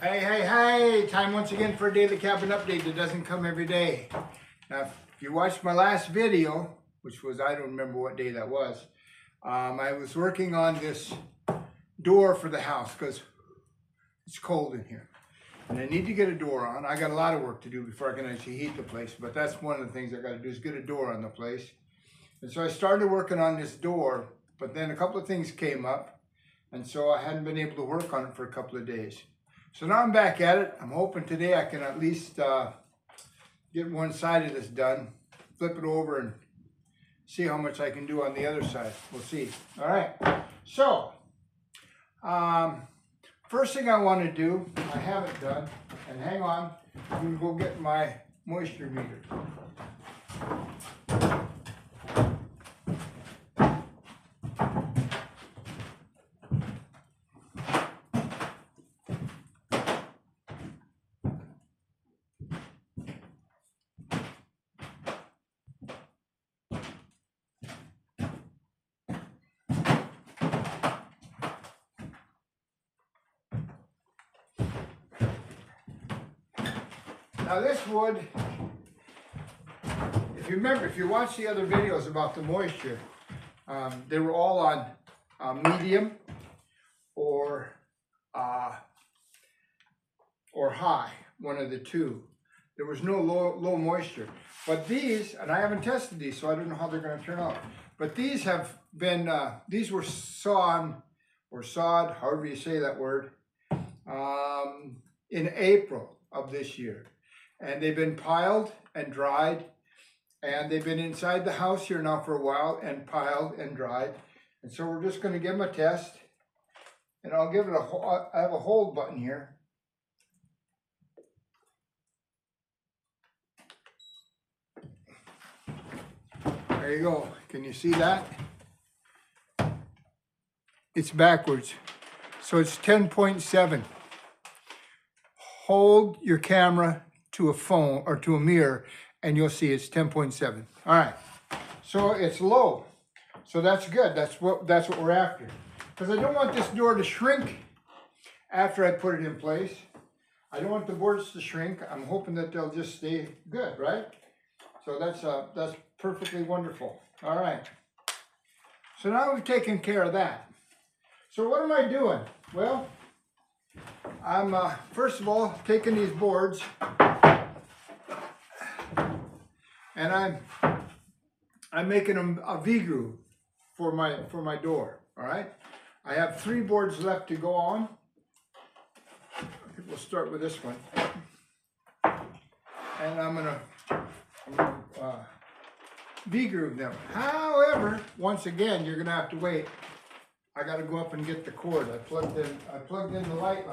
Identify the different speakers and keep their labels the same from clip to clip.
Speaker 1: Hey, time once again for a daily cabin update that doesn't come every day. Now, if you watched my last video, which was, I don't remember what day that was, I was working on this door for the house because it's cold in here. And I need to get a door on. I got a lot of work to do before I can actually heat the place, but that's one of the things I got to do is get a door on the place. And so I started working on this door, but then a couple of things came up, and so I hadn't been able to work on it for a couple of days. So now I'm back at it. I'm hoping today I can at least get one side of this done, flip it over and see how much I can do on the other side. We'll see. All right. So, first thing I want to do, I haven't done, and hang on, I'm going to go get my moisture meter. Now this wood, if you remember, if you watch the other videos about the moisture, they were all on medium or high, one of the two. There was no low moisture. But these, and I haven't tested these, so I don't know how they're going to turn out. But these have been, these were sawn, or sawed, however you say that word, in April of this year. And they've been piled and dried, and they've been inside the house here now for a while and piled and dried. And so we're just going to give them a test, and I'll give it I have a hold button here. There you go. Can you see that? It's backwards. So it's 10.7. Hold your camera to a phone or to a mirror and you'll see it's 10.7. All right, so it's low, so that's good. That's what we're after, because I don't want this door to shrink after I put it in place. I don't want the boards to shrink. I'm hoping that they'll just stay good, right? So that's perfectly wonderful. All right, so now we've taken care of that. So what am I doing? Well, I'm first of all taking these boards and I'm making them a V-groove for my door. All right, I have 3 boards left to go on. We'll start with this one, and I'm gonna V-groove them. However, once again, you're gonna have to wait. I got to go up and get the cord. I plugged in the light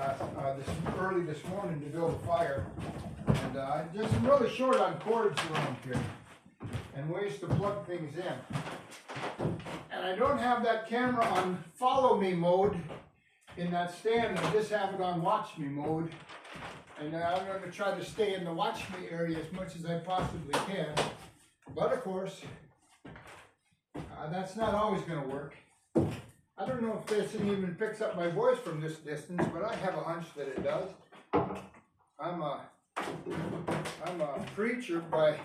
Speaker 1: early this morning to build a fire, and I'm just really short on cords around here and ways to plug things in. And I don't have that camera on follow me mode in that stand. I just have it on watch me mode, and I'm going to try to stay in the watch me area as much as I possibly can. But of course, that's not always going to work. I don't know if this even picks up my voice from this distance, but I have a hunch that it does. I'm a preacher by,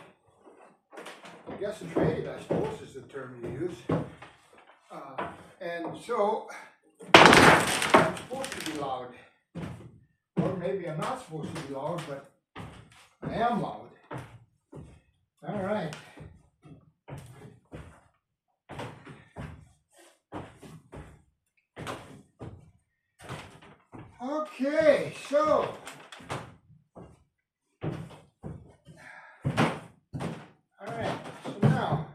Speaker 1: I guess, trade, I suppose is the term you use. And so, I'm supposed to be loud. Or maybe I'm not supposed to be loud, but I am loud. All right. Okay, so all right, so now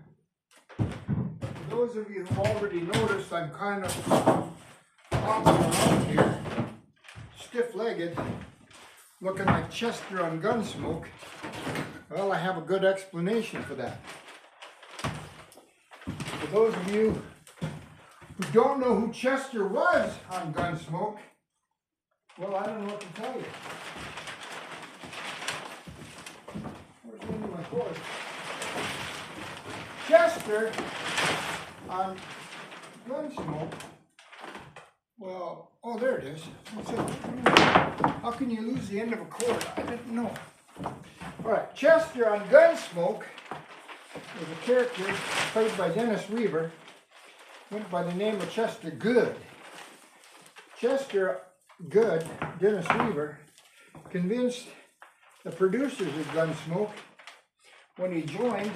Speaker 1: for those of you who already noticed, I'm kind of hopping around here, stiff-legged, looking like Chester on Gunsmoke. Well, I have a good explanation for that. For those of you who don't know who Chester was on Gunsmoke, well, I don't know what to tell you. Where's the end of my cord? Chester on Gunsmoke Well, oh, there it is. How can you lose the end of a cord? I didn't know. All right, Chester on Gunsmoke was a character played by Dennis Weaver, went by the name of Chester Good. Chester Good, Dennis Weaver, convinced the producers of Gunsmoke when he joined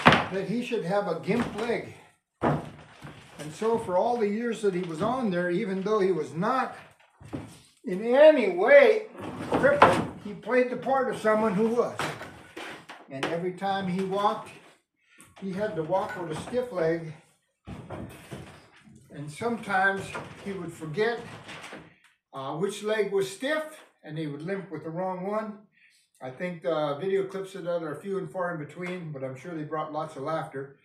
Speaker 1: that he should have a gimp leg. And so for all the years that he was on there, even though he was not in any way crippled, he played the part of someone who was. And every time he walked, he had to walk with a stiff leg. And sometimes he would forget which leg was stiff, and he would limp with the wrong one. I think the video clips of that are few and far in between, but I'm sure they brought lots of laughter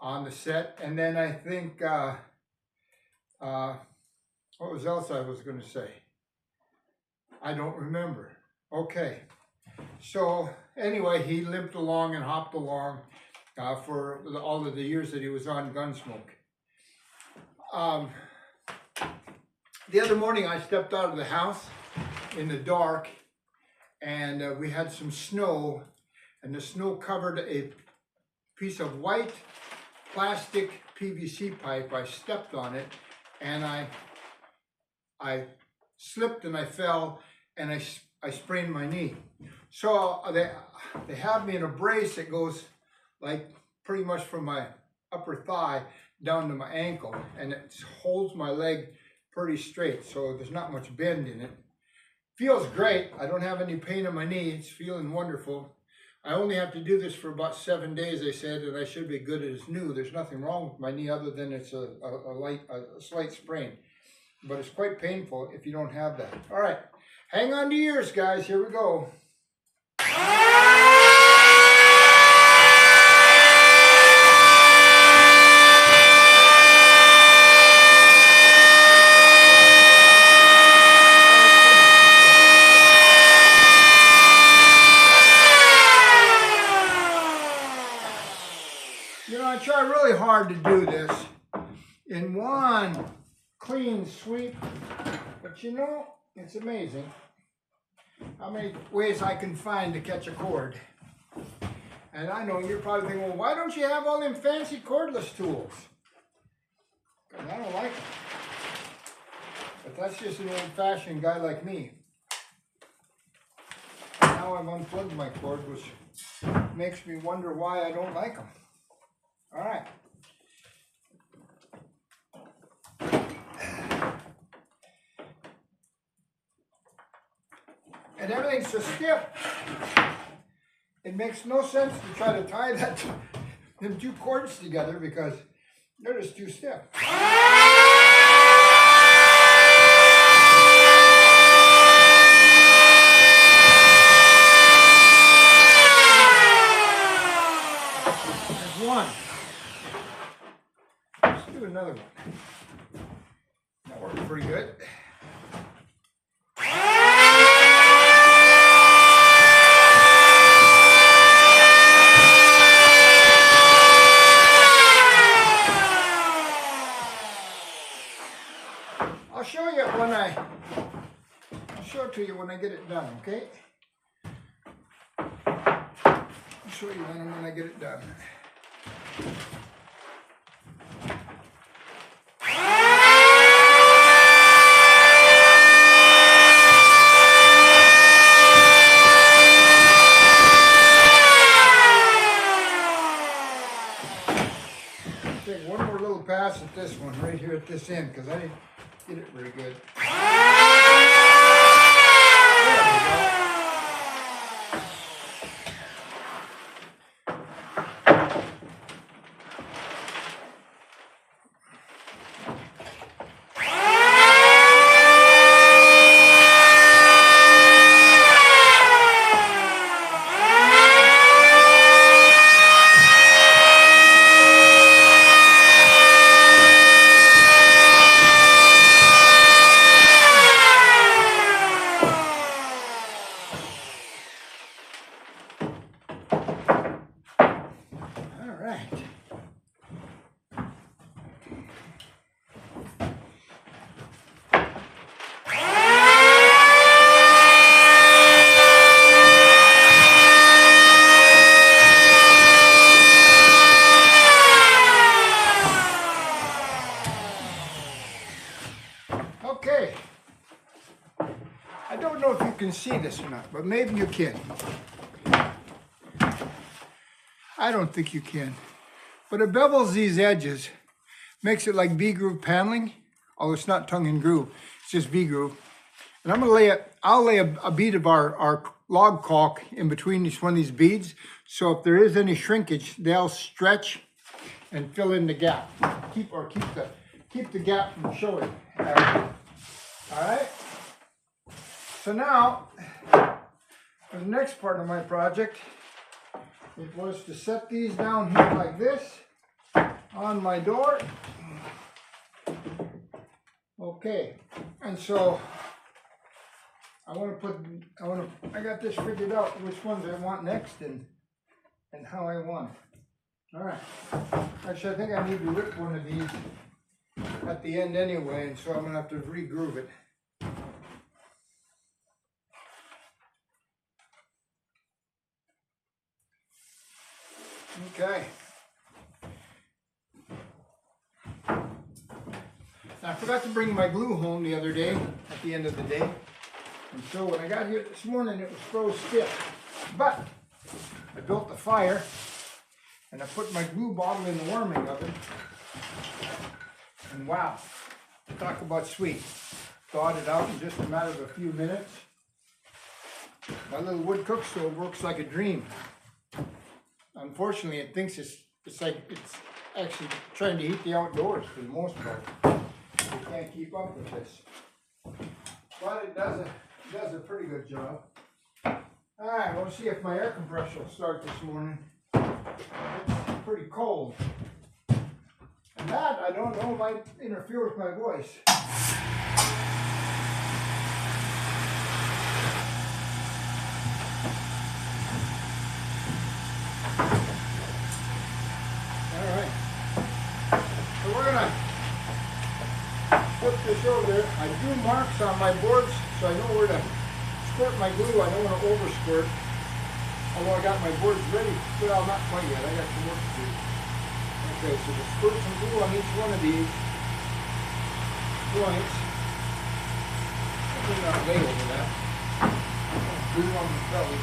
Speaker 1: on the set. And then I think, what was else I was going to say? I don't remember. Okay. So anyway, he limped along and hopped along for all of the years that he was on Gunsmoke. The other morning I stepped out of the house in the dark, and we had some snow, and the snow covered a piece of white plastic PVC pipe. I stepped on it, and I slipped and I fell, and I sprained my knee. So they have me in a brace that goes like pretty much from my upper thigh down to my ankle, and it holds my leg pretty straight, so there's not much bend in it. Feels great. I don't have any pain in my knee. It's feeling wonderful. I only have to do this for about 7 days, they said, and I should be good as new. There's nothing wrong with my knee other than it's a slight sprain. But it's quite painful if you don't have that. All right, hang on to yours, guys. Here we go. You know, I try really hard to do this in one clean sweep, but you know, it's amazing how many ways I can find to catch a cord. And I know you're probably thinking, well, why don't you have all them fancy cordless tools? Because I don't like them. But that's just an old-fashioned guy like me. Now I've unplugged my cord, which makes me wonder why I don't like them. All right. And everything's so stiff. It makes no sense to try to tie them two cords together because they're just too stiff. There's one. Let's do another one. That worked pretty good. I'll show it to you when I get it done, okay? I'll show you when I get it done. Take one more little pass at this one right here at this end because I didn't get it very good. see this or not, but maybe you can. I don't think you can. But it bevels these edges, makes it like V-groove paneling, although it's not tongue and groove, it's just V-groove. And I'm gonna I'll lay a bead of our log caulk in between each one of these beads, so if there is any shrinkage, they'll stretch and fill in the gap. Keep the gap from showing. All right. So now, for the next part of my project, it was to set these down here like this on my door. Okay, and so I got this figured out which ones I want next and how I want it. All right. Actually, I think I need to rip one of these at the end anyway, and so I'm gonna have to re-groove it. Okay. Now, I forgot to bring my glue home the other day, at the end of the day. And so when I got here this morning, it was froze stiff. But I built the fire, and I put my glue bottle in the warming oven. And wow, talk about sweet. Thawed it out in just a matter of a few minutes. My little wood cook stove works like a dream. Unfortunately, it thinks it's actually trying to heat the outdoors for the most part. You can't keep up with this. But it does a pretty good job. Alright, we'll see if my air compressor will start this morning. It's pretty cold. And that, I don't know, might interfere with my voice. Alright. So we're gonna flip this over. I drew marks on my boards so I know where to squirt my glue. I don't want to over squirt. Although I got my boards ready. Well, not quite yet. I got some work to do. Okay, so just squirt some glue on each one of these joints. I think I'll lay over that. Glue on the belly.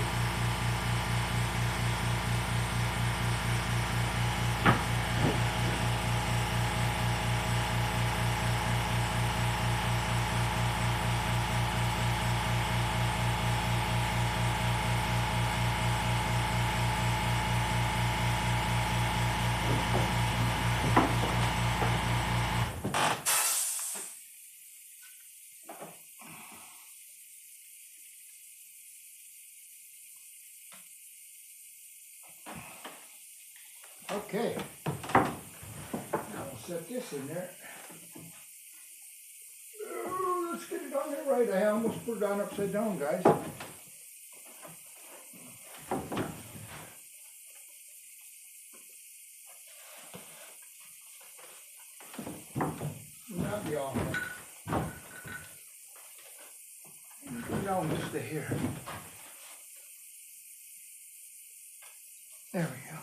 Speaker 1: Okay, now we'll set this in there. Oh, let's get it on there right. I almost put it on upside down, guys. That'd be all right. Put it down just a hair. There we go.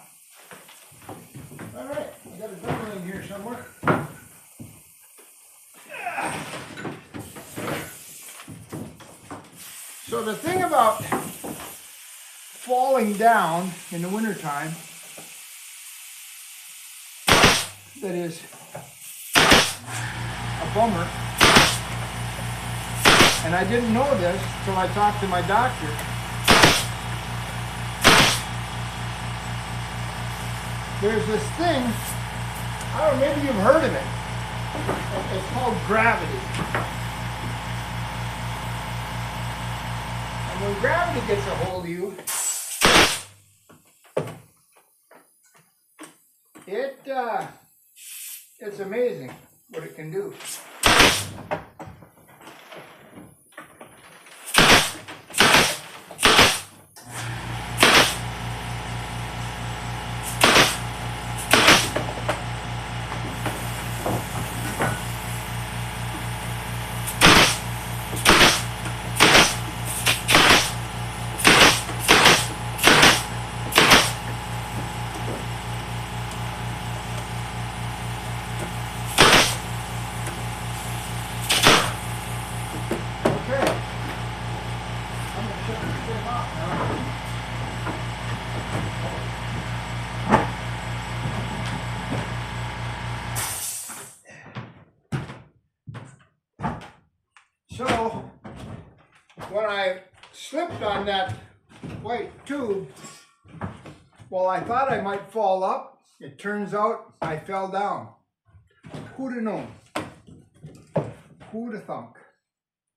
Speaker 1: All right, I got a drummer in here somewhere. So the thing about falling down in the wintertime that is a bummer, and I didn't know this until I talked to my doctor. There's this thing, I don't know, maybe you've heard of it. It's called gravity. And when gravity gets a hold of you, it's amazing what it can do. when I slipped on that white tube, well, I thought I might fall up. It turns out I fell down. Who'd have known? Who'd have thunk?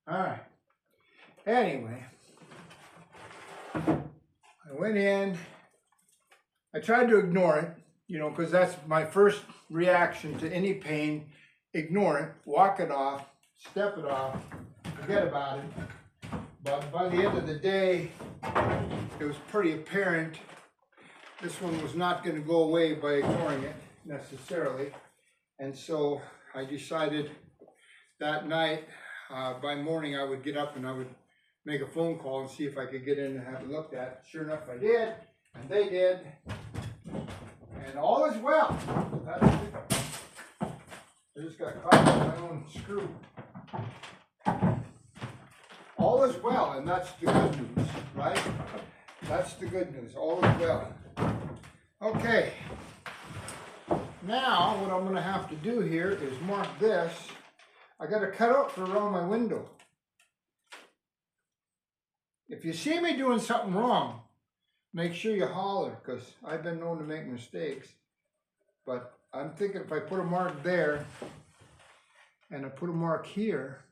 Speaker 1: All right. Anyway, I went in. I tried to ignore it, you know, because that's my first reaction to any pain. Ignore it, walk it off, step it off, forget about it. But by the end of the day, it was pretty apparent this one was not going to go away by ignoring it necessarily. And so I decided that night, by morning, I would get up and I would make a phone call and see if I could get in and have it looked at. Sure enough, I did, and they did. And all is well. That's it. I just got caught with my own screw. All is well, and that's the good news, right? That's the good news. All is well. Okay. Now, what I'm going to have to do here is mark this. I got a cutout for around my window. If you see me doing something wrong, make sure you holler, because I've been known to make mistakes. But I'm thinking if I put a mark there, and I put a mark here,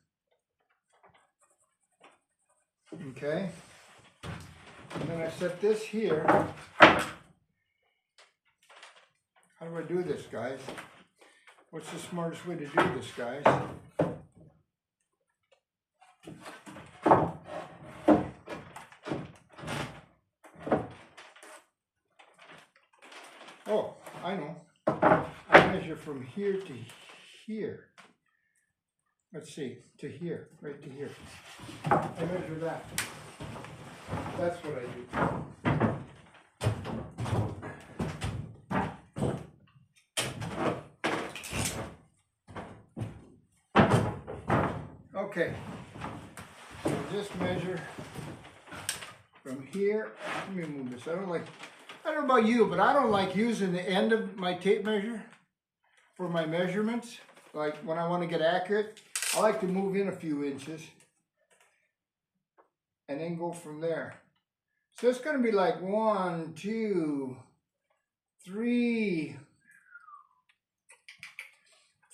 Speaker 1: okay, and then I set this here. How do I do this, guys? What's the smartest way to do this, guys? Oh, I know. I measure from here to here. Let's see, to here, right to here. I measure that. That's what I do. Okay, so just measure from here. Let me move this. I don't know about you, but I don't like using the end of my tape measure for my measurements. Like when I want to get accurate, I like to move in a few inches and then go from there. So it's going to be like 1, 2, 3,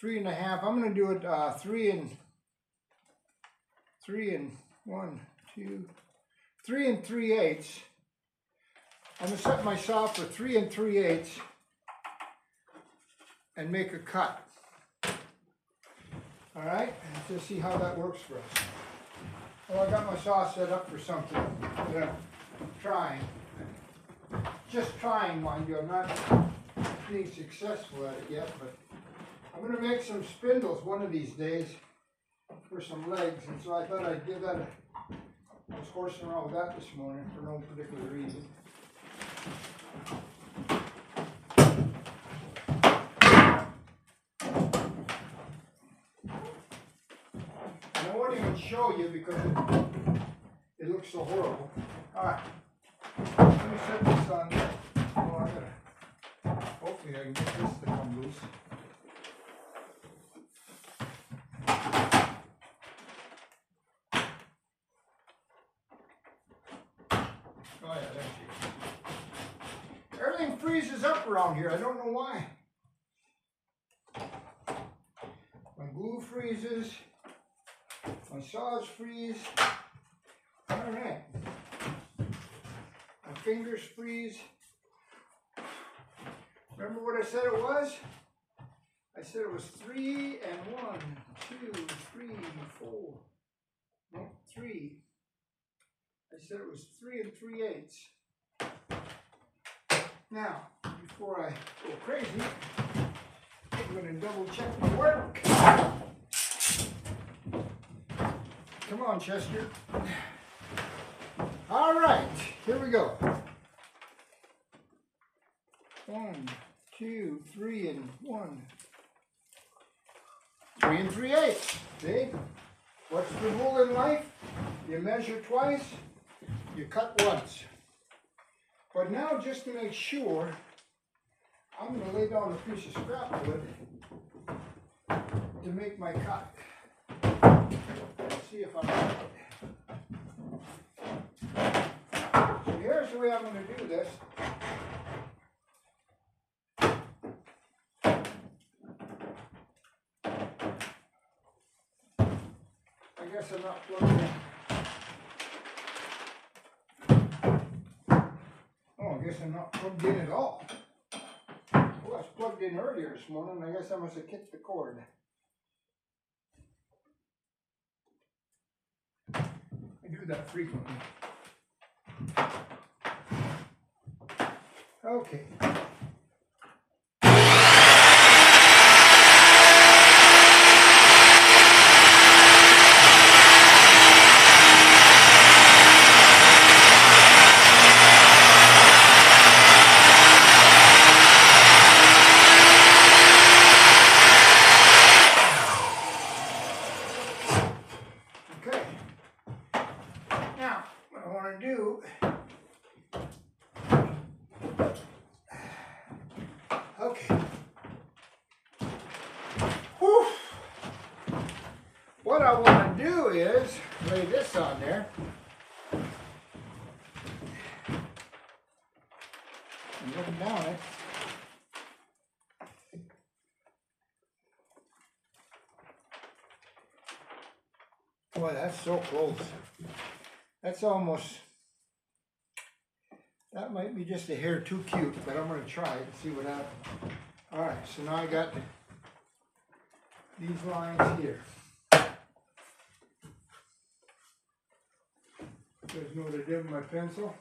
Speaker 1: 3.5. I'm going to do it 3 and 3/8. I'm going to set my saw for 3 3/8 and make a cut. All right, let's just see how that works for us. Well, I got my saw set up for something that I'm trying. Just trying, mind you. I'm not being successful at it yet, but I'm going to make some spindles one of these days for some legs, and so I thought I'd give that a... I was horsing around with that this morning for no particular reason. And I won't even show you because it looks so horrible. Alright, let me set this on. Oh, I gotta, hopefully I can get this to come loose. Oh yeah, there she is. Everything freezes up around here. I don't know why. My glue freezes. My saws freeze. Alright. My fingers freeze. Remember what I said it was? I said it was 3 and 1, 2, 3, 4. No, 3. I said it was 3 3/8. Now, before I go crazy, I'm going to double check my work. Come on, Chester. All right, here we go. 1, 2, 3 and 1. 3 3/8. See? What's the rule in life? You measure twice, you cut once. But now, just to make sure, I'm going to lay down a piece of scrap wood to make my cut. Let's see if I'm right. the way I'm going to do this. I guess I'm not plugged in. Oh, I guess I'm not plugged in at all. Well, I was plugged in earlier this morning. I guess I must have kicked the cord. I do that frequently. Okay. Now, what I want to do, okay. Whew. What I want to do is lay this on there. And look down it. Boy, that's so close. That's almost, that might be just a hair too cute, but I'm going to try it and see what happens. Alright, so now I got these lines here. There's no to dip my pencil.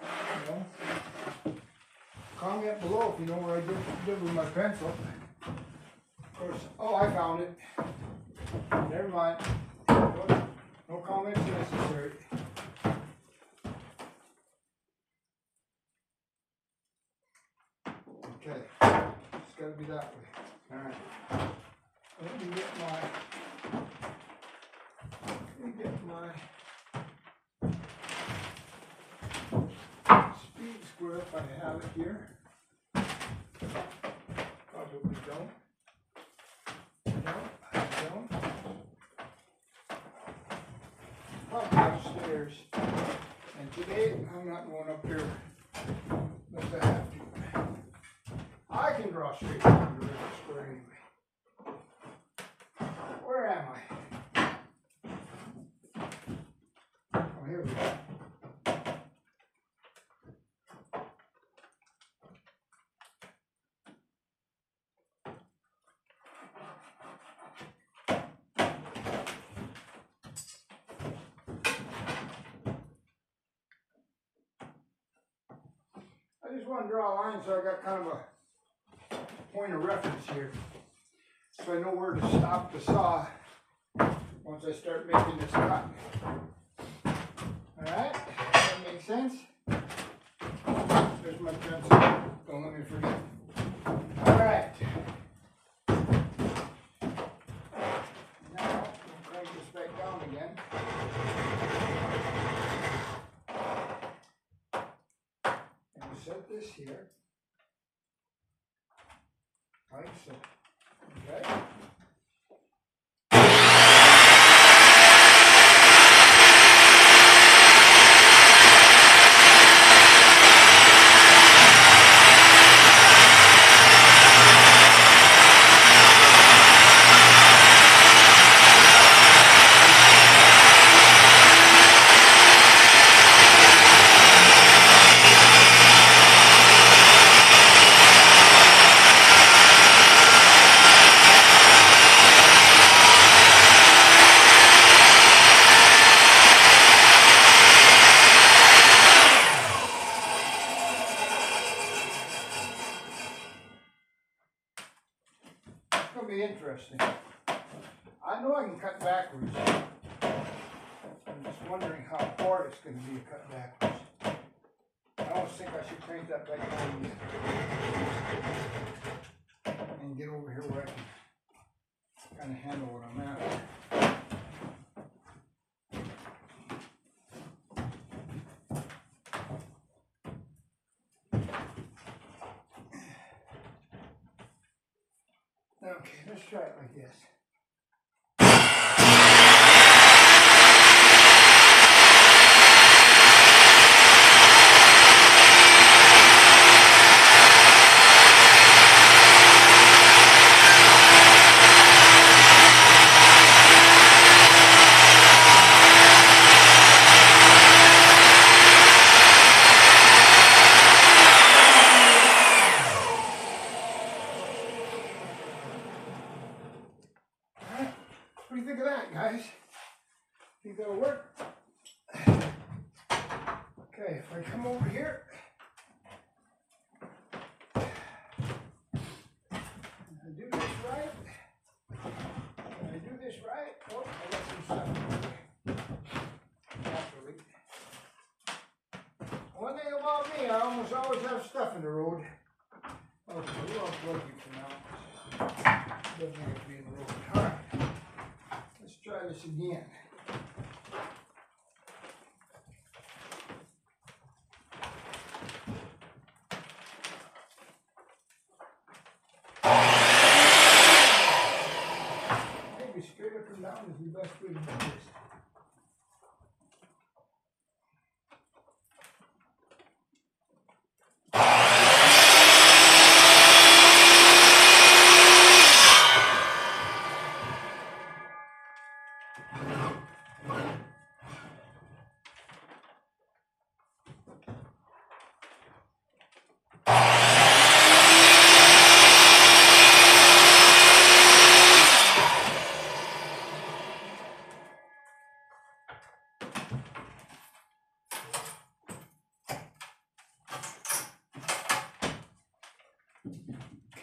Speaker 1: No. Comment below if you know where I did with my pencil. Of course, oh, I found it. Never mind. No comments necessary. Okay, it's got to be that way. All right. Let me get my speed square if I have it here. Probably don't. No, I don't. Probably upstairs. And today I'm not going up here unless I have to. I can draw straight down the river square anyway. Where am I? Oh, here we go. I just want to draw a line so I got kind of a point of reference here. So I know where to stop the saw once I start making this cut. Alright, that makes sense? There's my pencil. Don't let me forget. Alright. Now, we'll crank this back down again. And we'll set this here. Like so. Okay. It's going to be interesting. I know I can cut backwards. I'm just wondering how far it's going to be to cut backwards. I almost think I should crank that back down and get over here where I can kind of handle what I'm at. Okay, let's try it like this. Think that'll work? Okay, if I come over here, and I do this right, and I do this right, oh, I got some stuff. Naturally. One thing about me, I almost always have stuff in the road. Okay, we'll unplug you for now. Doesn't have to be in the road. Alright, let's try this again. Maybe straight up and down is the best way to do this.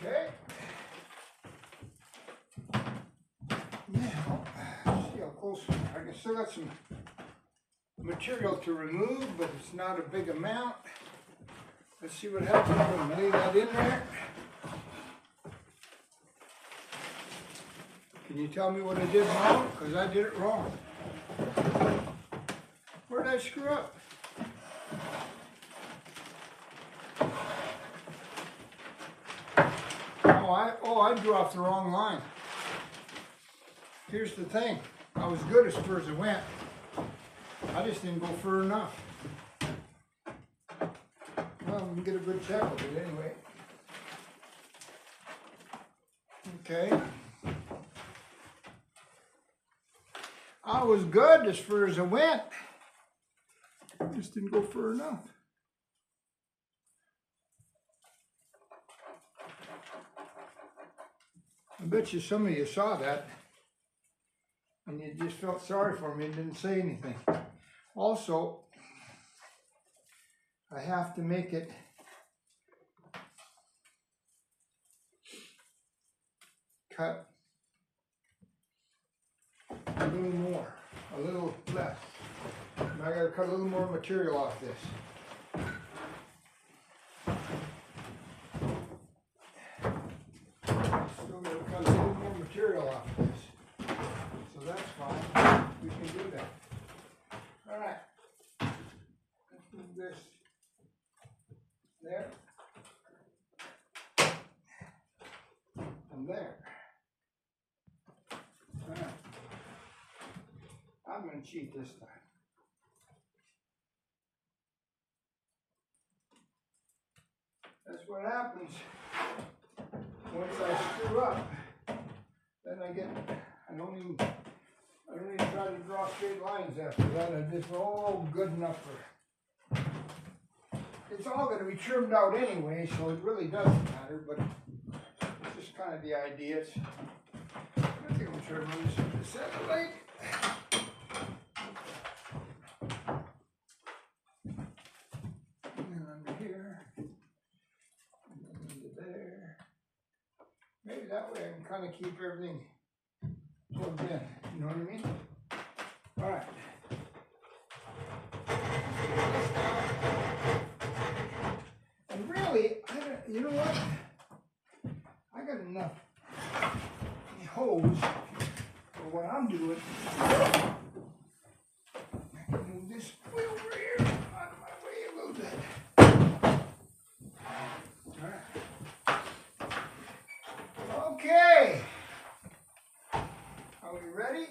Speaker 1: Okay. Now, see how close I can still got some material to remove, but it's not a big amount. Let's see what happens when we lay that in there. Can you tell me what I did wrong? Because I did it wrong. Where did I screw up? I drew off the wrong line. Here's the thing. I was good as far as it went. I just didn't go far enough. Well, we can get a good check of it anyway. Okay. I was good as far as it went. I just didn't go far enough. I bet you some of you saw that and you just felt sorry for me and didn't say anything. Also, I have to make it cut a little more, a little less. And I gotta cut a little more material off this. Still gotta cut a little more material off this. So that's fine. We can do that. Alright. Let's move this there. And there. Alright. I'm going to cheat this time. That's what happens once I screw up. Then I don't even try to draw straight lines after that. I just, oh, good enough for. It's all going to be trimmed out anyway, so it really doesn't matter, but it's just kind of the idea. I think I'm going to try to run this into the satellite. And under here. And into there. Maybe that way I can kind of keep everything plugged in. You know what I mean? All right. And really, you know what? I got enough hose for what I'm doing. I can move this way over here out of my way a little bit. All right. Okay. Are we ready?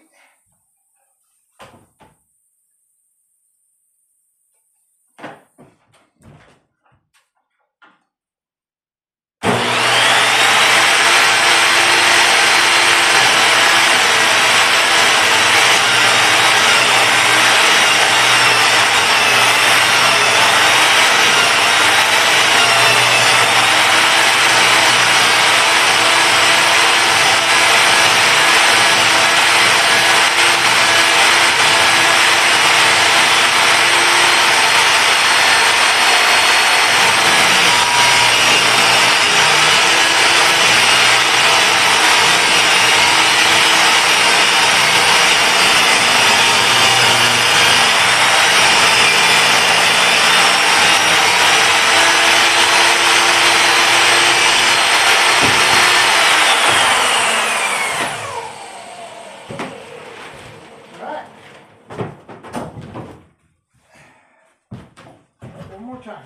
Speaker 1: more time.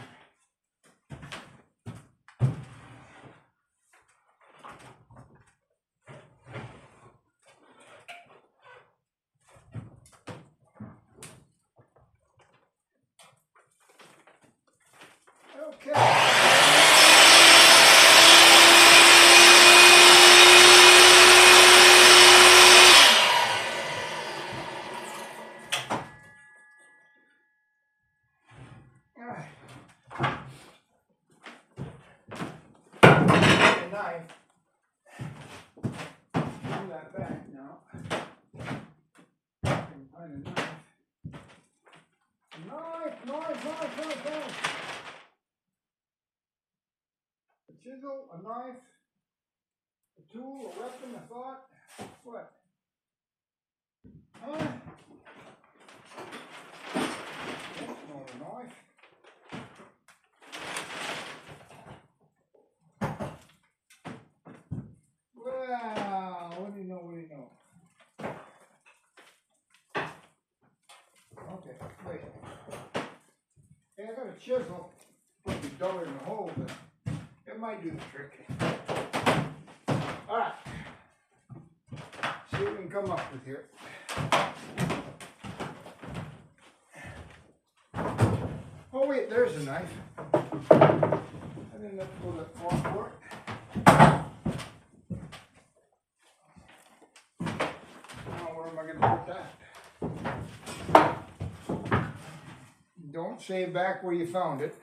Speaker 1: Okay. Knife. Pull that back now. I can find a knife. Knife. A chisel, a knife, a tool, a weapon, a thought. What? Huh? That's not a knife. Wow, what do you know? Okay, wait. Hey, I got a chisel. Put the dollar in the hole, but it might do the trick. Alright. See what we can come up with here. Oh wait, there's a knife. I didn't have to go that far for it. Where am I going to put that? Don't say back where you found it.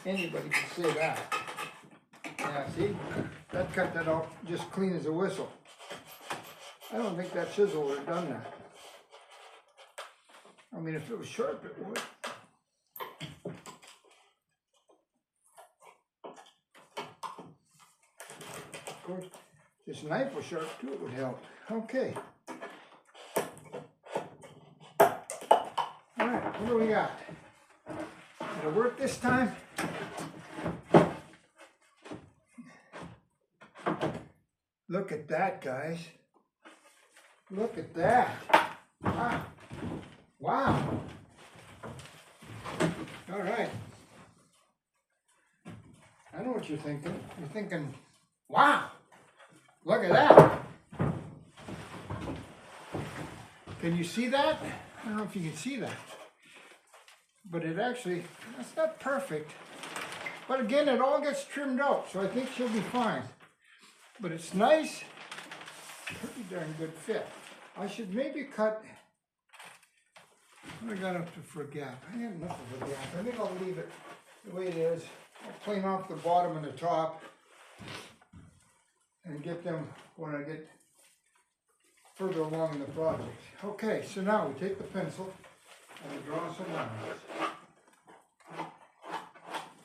Speaker 1: Anybody can say that. Yeah, see? That cut that off just clean as a whistle. I don't think that chisel would have done that. I mean, if it was sharp, it would. Of course, this knife was sharp too, it would help. Okay. Alright, what do we got? Did it work this time? Look at that, guys. Look at that. Wow. Wow. Alright. I know what you're thinking. You're thinking, wow, look at that. Can you see that? I don't know if you can see that. But it actually, that's not perfect. But again, it all gets trimmed out, so I think she'll be fine. But it's nice, pretty darn good fit. I should maybe cut, what I got up to for a gap? I have enough of a gap. I think I'll leave it the way it is. I'll plane off the bottom and the top and get them when I get further along in the project. Okay, so now we take the pencil and we draw some lines.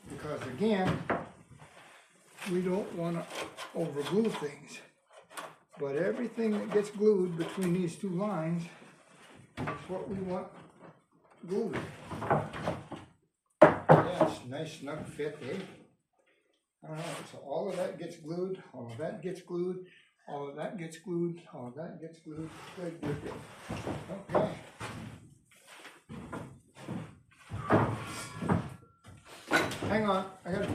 Speaker 1: Because again, we don't want to over glue things. But everything that gets glued between these two lines is what we want glued. Yeah, it's a nice snug fit, eh? Alright, so all of that gets glued, all of that gets glued, all of that gets glued, all of that gets glued. Good, good, good. Okay. Hang on, I gotta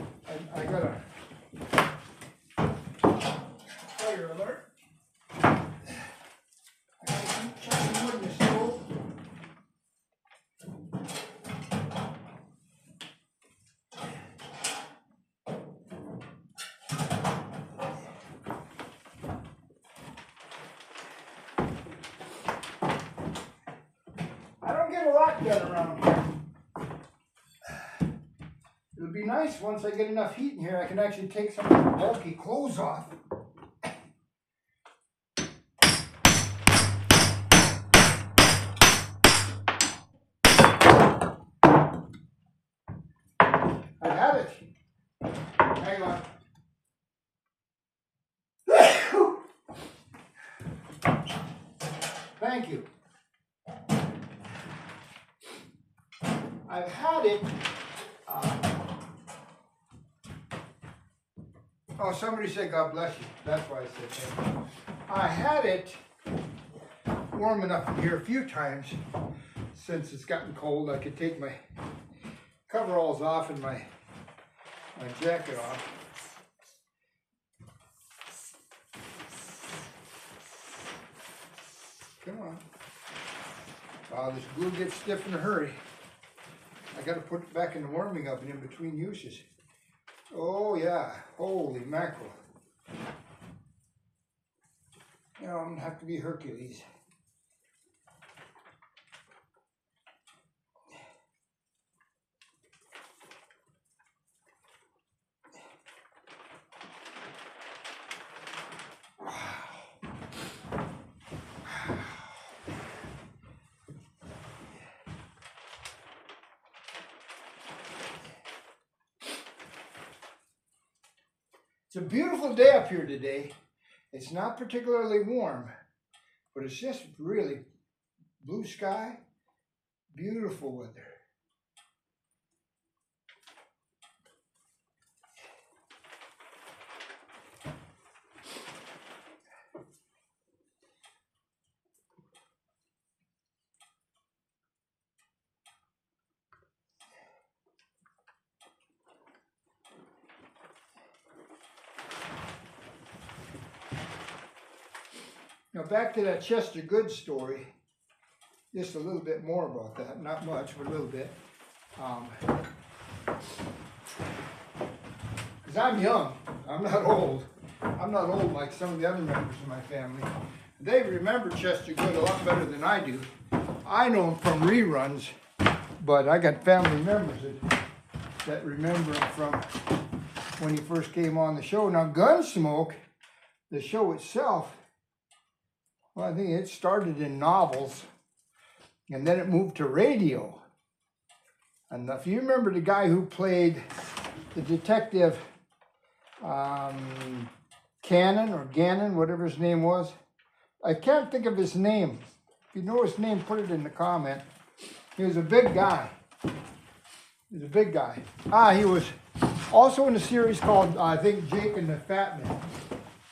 Speaker 1: fire alert. I gotta keep chopping wood in the stove. I don't get a lot done around here. It would be nice once I get enough heat in here, I can actually take some of the bulky clothes off. I have it. Hang on. Thank you. I've had it. Oh, somebody said God bless you. That's why I said thank you. I had it warm enough in here a few times since it's gotten cold. I could take my coveralls off and my jacket off. Come on. Wow, this glue gets stiff in a hurry. I gotta put it back in the warming oven in between uses. Oh yeah, holy mackerel. You know, I'm gonna have to be Hercules. It's a beautiful day up here today. It's not particularly warm, but it's just really blue sky, beautiful weather. Now back to that Chester Goode story, just a little bit more about that, not much, but a little bit. Because I'm young, I'm not old. I'm not old like some of the other members of my family. They remember Chester Goode a lot better than I do. I know him from reruns, but I got family members that remember him from when he first came on the show. Now Gunsmoke, the show itself, well, I think it started in novels, and then it moved to radio. And if you remember the guy who played the detective Cannon or Gannon, whatever his name was, I can't think of his name. If you know his name, put it in the comment. He was a big guy. He was a big guy. He was also in a series called, I think, Jake and the Fat Man.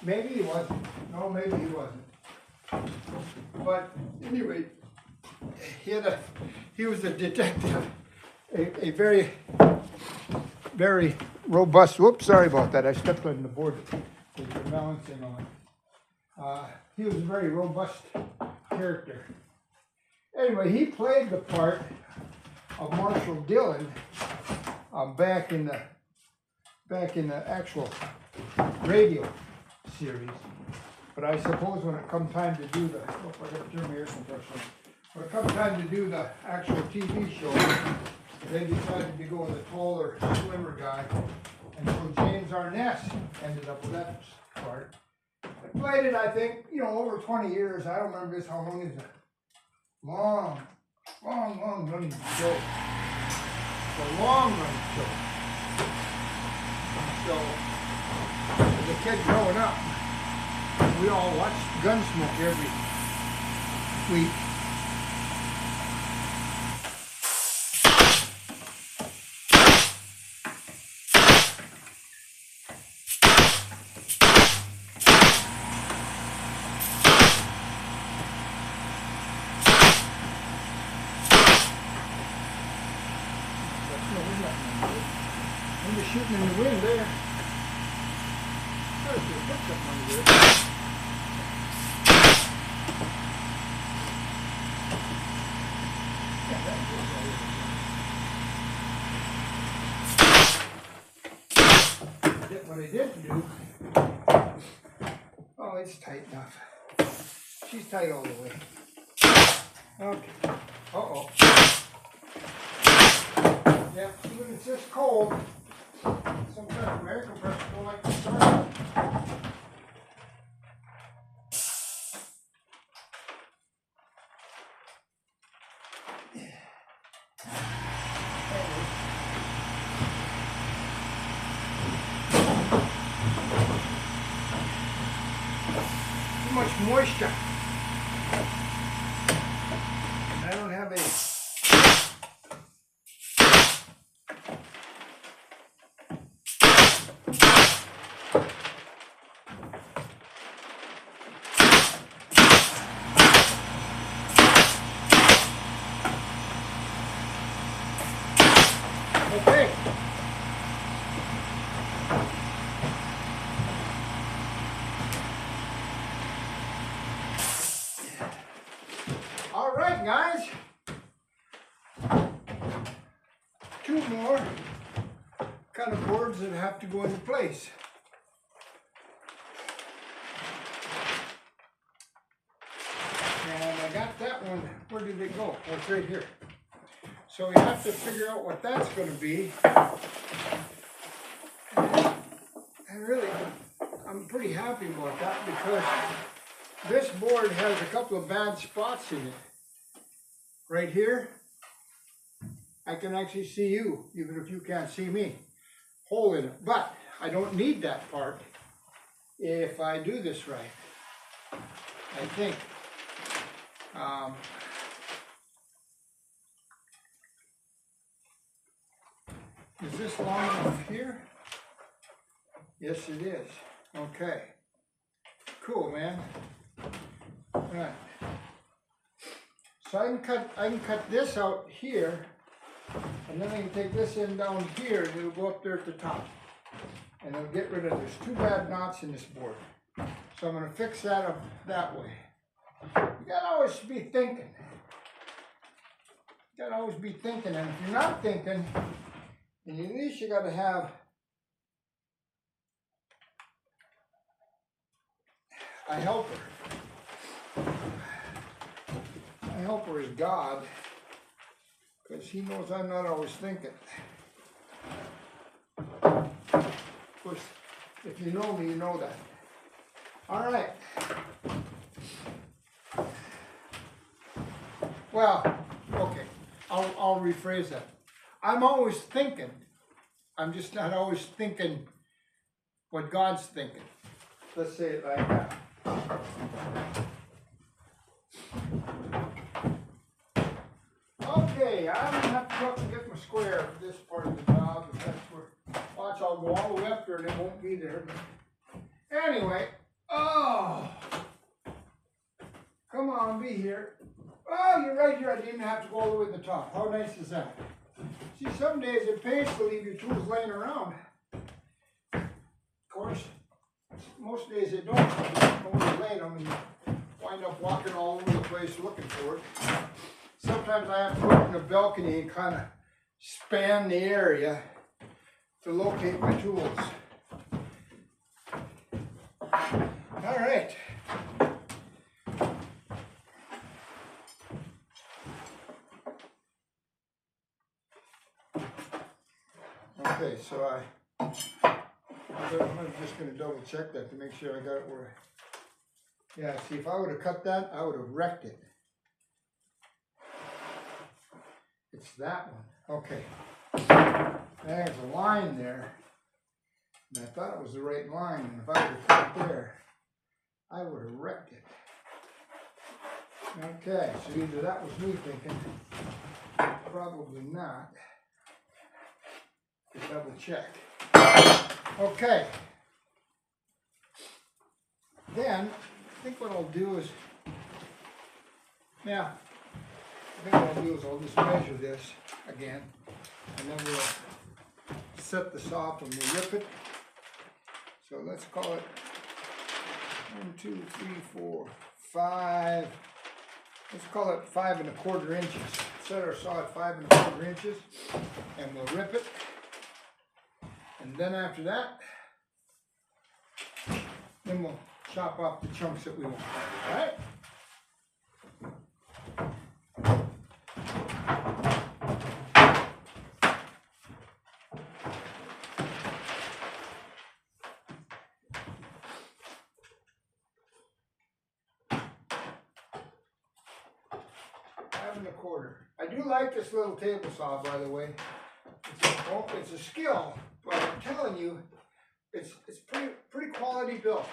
Speaker 1: Maybe he wasn't. No, maybe he wasn't. But anyway, he was a detective, a very, very robust. Whoops, sorry about that. I stepped on the board with the balancing on. He was a very robust character. Anyway, he played the part of Marshall Dillon back in the actual radio series. But I suppose when it come time to do the, I got to turn my air compressor on. When it come time to do the actual TV show, they decided to go with a taller, slimmer guy. And so James Arness ended up with that part. I played it, I think, over 20 years. I don't remember how long is it. Long running show. It's a long running show. So, as a kid growing up, we all watched Gunsmoke every week. I'm just shooting in the wind there. There's a pickup under there. What I did do, oh, it's tight enough. She's tight all the way. Okay. Uh-oh. Yeah, when it's this cold, sometimes my air compressor don't like to start. Too much moisture. I don't have a two more kind of boards that have to go into place. And I got that one. Where did it go? Oh, it's right here. So we have to figure out what that's going to be. And really, I'm pretty happy about that because this board has a couple of bad spots in it. Right here, I can actually see you, even if you can't see me. Hole in it. But I don't need that part if I do this right, I think. Is this long enough here? Yes, it is. Okay. Cool, man. All right. So I can cut this out here, and then I can take this end down here, and it'll go up there at the top. And it'll get rid of, there's two bad knots in this board. So I'm going to fix that up that way. You gotta always be thinking. You gotta always be thinking, and if you're not thinking, then at least you gotta have a helper. My helper is God, because He knows I'm not always thinking. Of course, if you know me, you know that. All right. Well, okay, I'll rephrase that. I'm always thinking. I'm just not always thinking what God's thinking. Let's say it like that. Okay, I'm going to have to go up and get my square for this part of the job. If that's where, watch, I'll go all the way up there and it won't be there. But anyway, oh, come on, be here. Oh, you're right here. I didn't have to go all the way to the top. How nice is that? See, some days it pays to leave your tools laying around. Of course, most days they don't. Only lay them and you wind up walking all over the place looking for it. Sometimes I have to go in the balcony and kind of span the area to locate my tools. All right. Okay, so I'm just going to double check that to make sure I got it where. Yeah, see, if I would have cut that, I would have wrecked it. It's that one. Okay. There's a line there. And I thought it was the right line. And if I would have cut it there, I would have wrecked it. Okay, so either that was me thinking. Probably not. To double check. Okay. Then, I think what I'll do is, now, I think what I'll do is I'll just measure this again, and then we'll set this off and we'll rip it. So let's call it 1, 2, 3, 4, 5. Let's call it 5 1/4 inches. Set our saw at 5 1/4 inches, and we'll rip it. And then after that, then we'll chop off the chunks that we want. All right? I do like this little table saw, by the way. It's a skill, but I'm telling you, it's pretty quality built.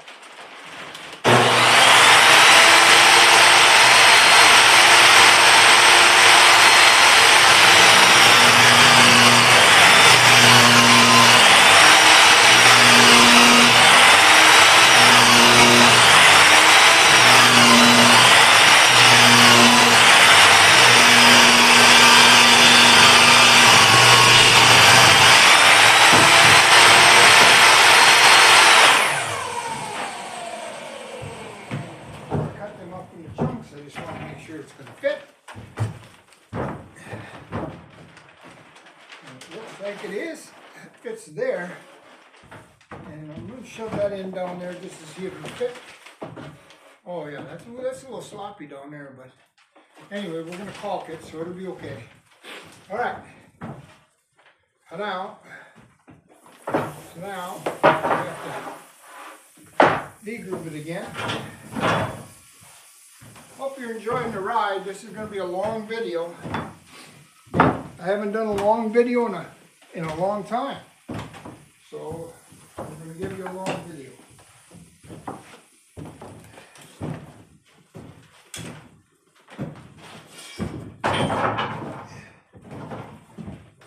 Speaker 1: like it is. It fits there. And I'm going to shove that in down there just to see if it'll fit. Oh yeah, that's a little sloppy down there, but anyway, we're going to caulk it, so it'll be okay. All right. Now we have to de-groove it again. Hope you're enjoying the ride. This is going to be a long video. I haven't done a long video in a long time, so I'm going to give you a long video.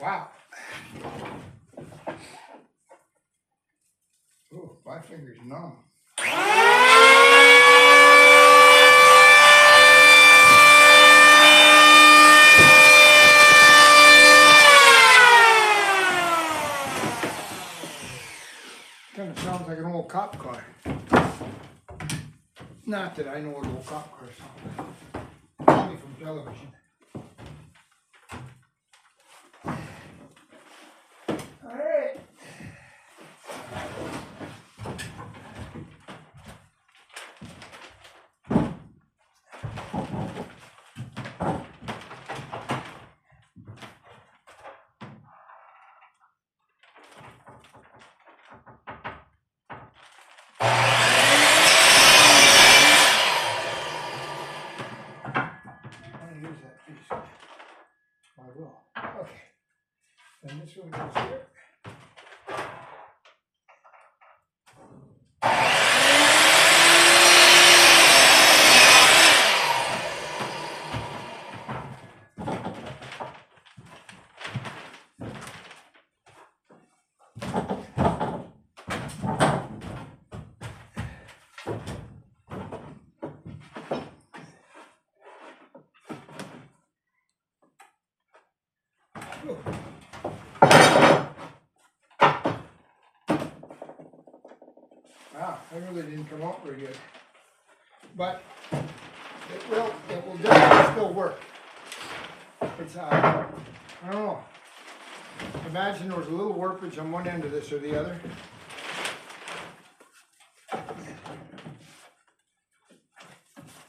Speaker 1: Wow. Oh, my finger's numb. Kind of sounds like an old cop car. Not that I know what old cop cars sound like. Only from television. All right. Use that piece. I will. Okay. And this one goes here. Wow, that really didn't come out very good. But it will definitely still work. It's I don't know. Imagine there was a little warpage on one end of this or the other.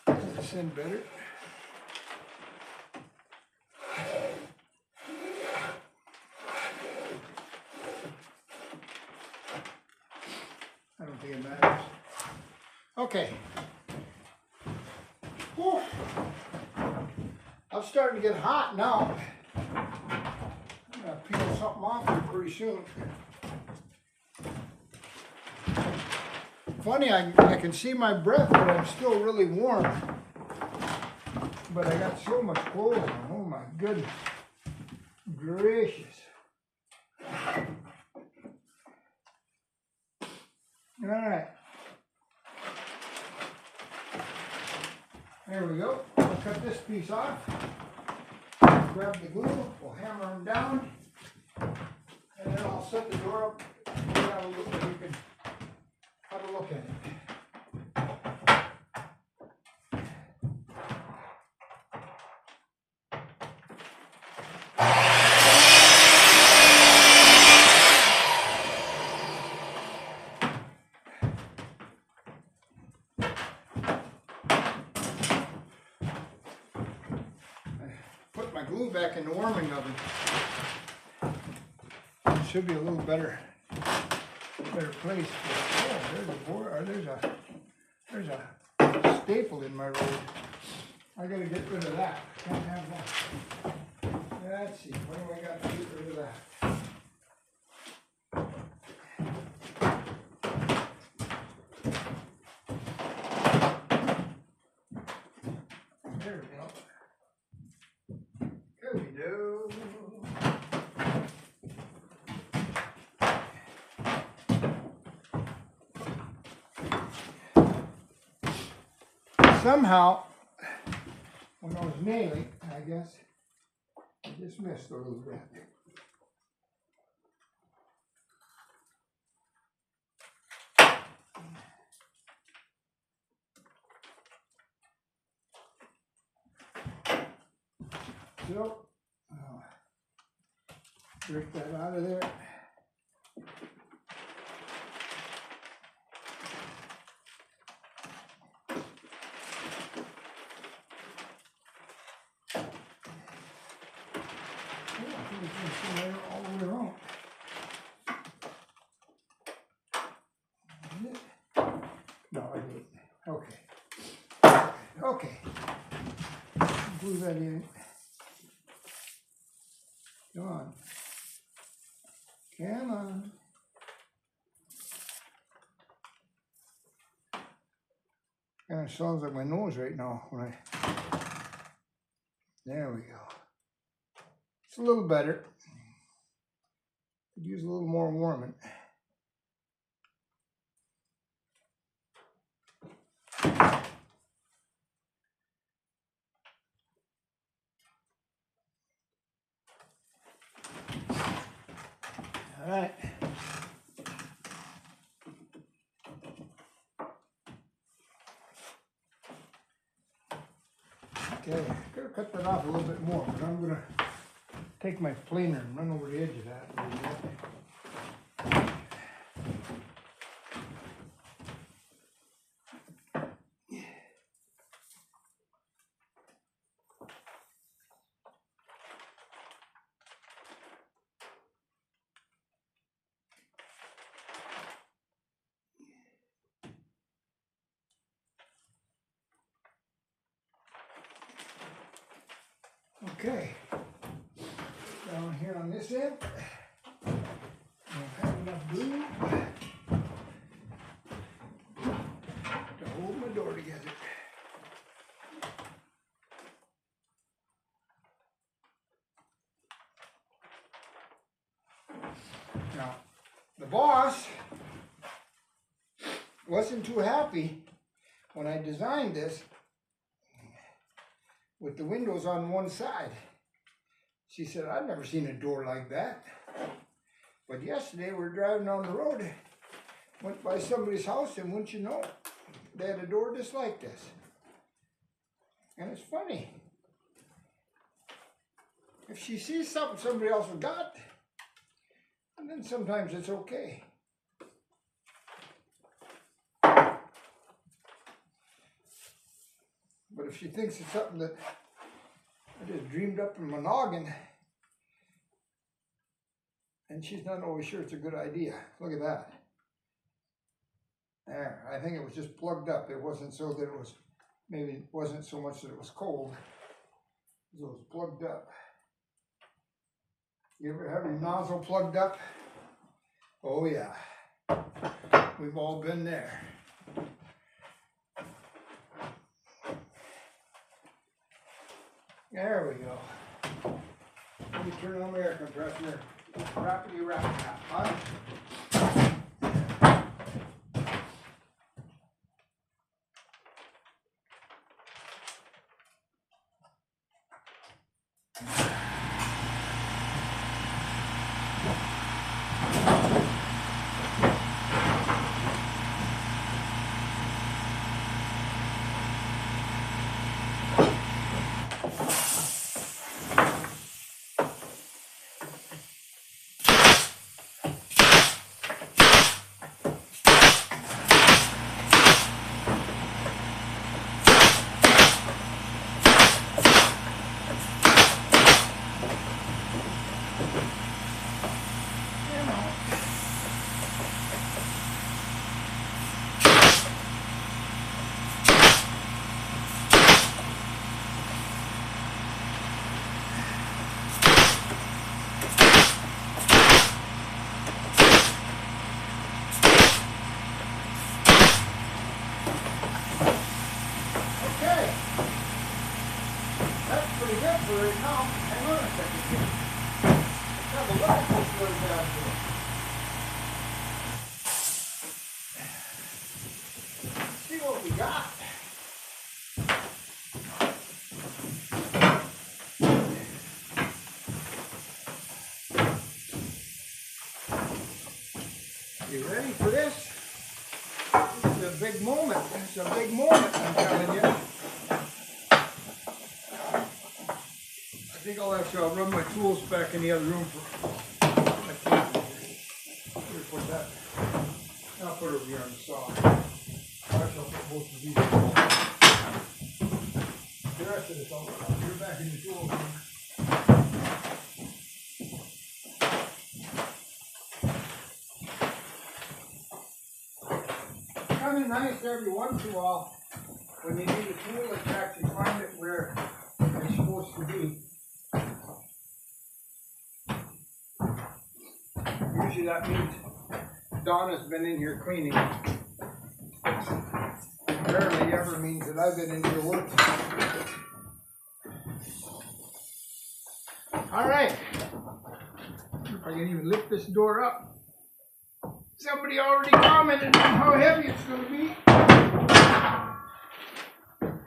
Speaker 1: Does this end better? I don't think it matters. Okay. Whew. I'm starting to get hot now. I'm going to peel something off here pretty soon. Funny, I can see my breath, but I'm still really warm. But I got so much clothes on. Oh my goodness. Gracious. All right. There we go. I'll cut this piece off. Grab the glue. We'll hammer them down. And then I'll set the door up. You can have a look at it. Put my glue back in the warming oven. It should be a little better place. Oh, there's a board, or there's a staple in my road. I gotta get rid of that. Can't have that. Let's see, what do I got to get rid of that? There we go. There we go. Somehow, when I was nailing, I guess, I just missed a little bit. So, Rip that out of there. All the way around. No, I didn't. Okay. Okay. Glue that in. Come on. Come on. Kind of sounds like my nose right now when I. There we go. It's a little better. Could use a little more warming. All right. Okay, gotta cut that off a little bit more, but I'm gonna take my planer and run over the edge of that a little bit. Okay, down here on this end, I don't have enough glue to hold my door together. Now, the boss wasn't too happy when I designed this with the windows on one side. She said, I've never seen a door like that. But yesterday we were driving down the road, went by somebody's house, and wouldn't you know, they had a door just like this. And it's funny. If she sees something somebody else has got, and then sometimes it's okay. But if she thinks it's something that I just dreamed up in my noggin, and she's not always sure it's a good idea. Look at that. There, I think it was just plugged up. It wasn't so that it was, maybe it wasn't so much that it was cold. It was plugged up. You ever have your nozzle plugged up? Oh yeah. We've all been there. There we go. Let me turn on my air compressor. Rappity rap rap, huh? pretty good for right now. Hang on a second here. Let's have a look at this little down here. See what we got. You ready for this? This is a big moment. It's a big moment, I'm telling you. I think I'll have to run my tools back in the other room for put that. I'll put it over here on the saw. I'll put both of these. The rest of this I'll put it back in the tool room. Kind of nice every once in a while when you need a tool to actually find it where it's supposed to be. Usually that means Donna's been in here cleaning. Rarely ever means that I've been in here working. Alright. If I can even lift this door up. Somebody already commented on how heavy it's going to be.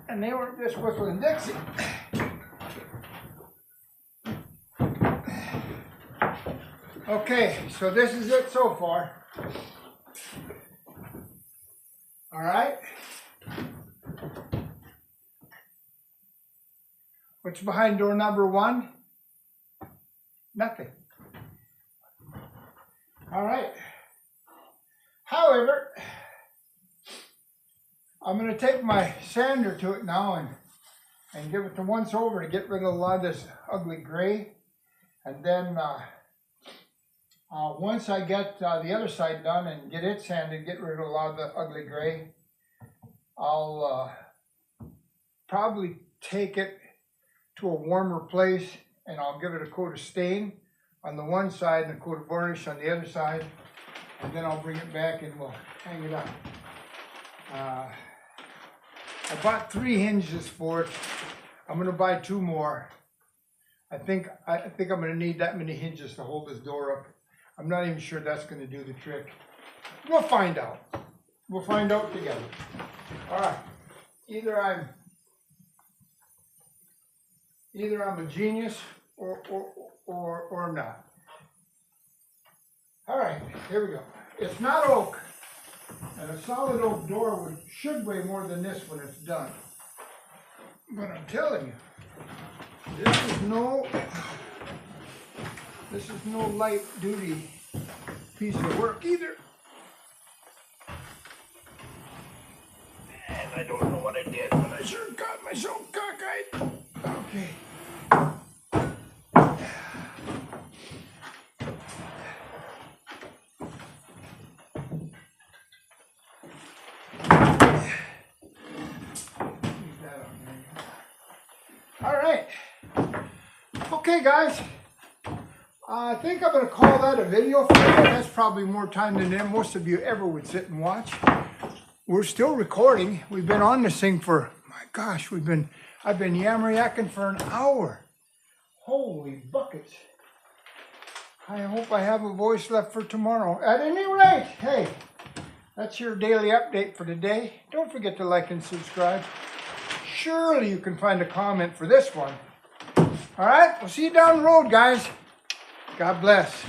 Speaker 1: And they weren't just whistling Dixie. Okay, so this is it so far. Alright. What's behind door number 1? Nothing. Alright. However, I'm going to take my sander to it now and give it the once over to get rid of a lot of this ugly gray. And then once I get the other side done and get it sanded, get rid of a lot of the ugly gray, I'll probably take it to a warmer place and I'll give it a coat of stain on the one side and a coat of varnish on the other side. And then I'll bring it back and we'll hang it up. I bought 3 hinges for it. I'm going to buy 2 more. I think I'm going to need that many hinges to hold this door up. I'm not even sure that's going to do the trick. We'll find out. We'll find out together. All right. Either I'm a genius or I'm not. All right, here we go. It's not oak, and a solid oak door should weigh more than this when it's done. But I'm telling you, this is no light duty piece of work either. And I don't know what I did, but I sure got myself cockeyed. Okay. All right. Okay, guys. I think I'm going to call that a video for you. That's probably more time than most of you ever would sit and watch. We're still recording. We've been on this thing for, my gosh, I've been yammer-yakking for an hour. Holy buckets. I hope I have a voice left for tomorrow. At any rate, hey, that's your daily update for today. Don't forget to like and subscribe. Surely you can find a comment for this one. All right, we'll see you down the road, guys. God bless.